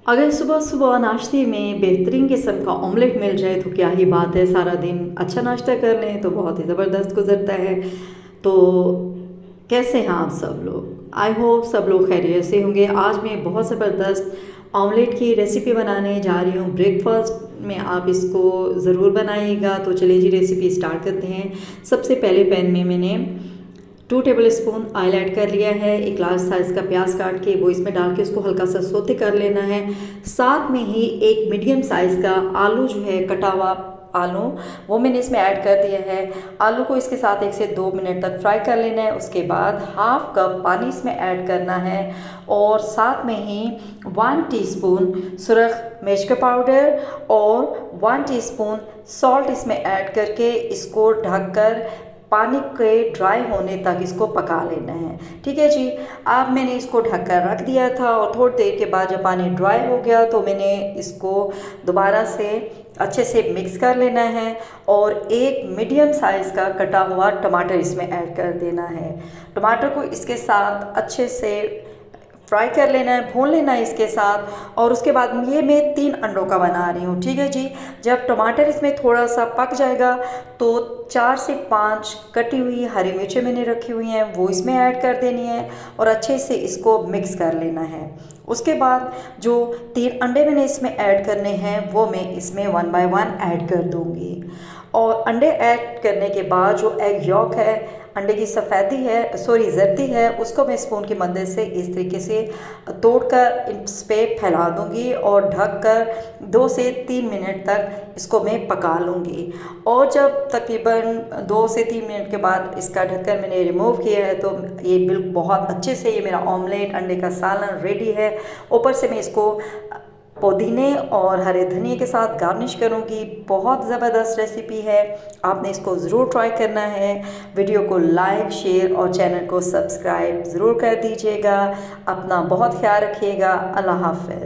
अगर सुबह-सुबह नाश्ते में बेहतरीन किस्म का ऑमलेट मिल जाए तो क्या ही बात है, सारा दिन अच्छा नाश्ता कर लें तो बहुत ही ज़बरदस्त गुज़रता है। तो कैसे हैं आप सब लोग? आई होप सब लोग खैरियत से होंगे। आज मैं बहुत ज़बरदस्त ऑमलेट की रेसिपी बनाने जा रही हूँ। ब्रेकफ़ास्ट में आप इसको ज़रूर बनाइएगा। तो चलिए जी रेसिपी स्टार्ट करते हैं। सबसे पहले पैन में मैंने 2 टेबल स्पून ऑयल ऐड कर लिया है। एक लार्ज साइज़ का प्याज काट के वो इसमें डाल के उसको हल्का सा सोते कर लेना है। साथ में ही एक मीडियम साइज़ का आलू जो है, कटा हुआ आलू, वो मैंने इसमें ऐड कर दिया है। आलू को इसके साथ 1 से 2 मिनट तक फ्राई कर लेना है। उसके बाद हाफ कप पानी इसमें ऐड करना है और साथ में ही 1 टीस्पून सुरख मिर्च का पाउडर और 1 टीस्पून सॉल्ट इसमें ऐड करके इसको ढककर पानी के ड्राई होने तक इसको पका लेना है। ठीक है जी। अब मैंने इसको ढककर रख दिया था और थोड़ी देर के बाद जब पानी ड्राई हो गया तो मैंने इसको दोबारा से अच्छे से मिक्स कर लेना है और एक मीडियम साइज़ का कटा हुआ टमाटर इसमें ऐड कर देना है। टमाटर को इसके साथ अच्छे से फ्राई कर लेना है, भून लेना है इसके साथ। और उसके बाद ये मैं 3 अंडों का बना रही हूँ। ठीक है जी। जब टमाटर इसमें थोड़ा सा पक जाएगा तो 4 से 5 कटी हुई हरी मिर्चें मैंने रखी हुई हैं वो इसमें ऐड कर देनी है और अच्छे से इसको मिक्स कर लेना है। उसके बाद जो 3 अंडे मैंने इसमें ऐड करने हैं वो मैं इसमें 1 बाय 1 ऐड कर दूँगी। और अंडे ऐड करने के बाद जो एग यॉक है, अंडे की सफ़ेदी है, सॉरी जर्दी है, उसको मैं स्पून की मदद से इस तरीके से तोड़कर इस पर फैला दूंगी और ढककर 2 से 3 मिनट तक इसको मैं पका लूँगी। और जब तकरीबन 2 से 3 मिनट के बाद इसका ढक्कन मैंने रिमूव किया है तो ये बिल्कुल बहुत अच्छे से ये मेरा ऑमलेट अंडे का सालन रेडी है। ऊपर से मैं इसको पुदीने और हरे धनिए के साथ गार्निश करूंगी। बहुत ज़बरदस्त रेसिपी है, आपने इसको ज़रूर ट्राई करना है। वीडियो को लाइक, शेयर और चैनल को सब्सक्राइब ज़रूर कर दीजिएगा। अपना बहुत ख्याल रखिएगा। अल्लाह हाफ़िज़।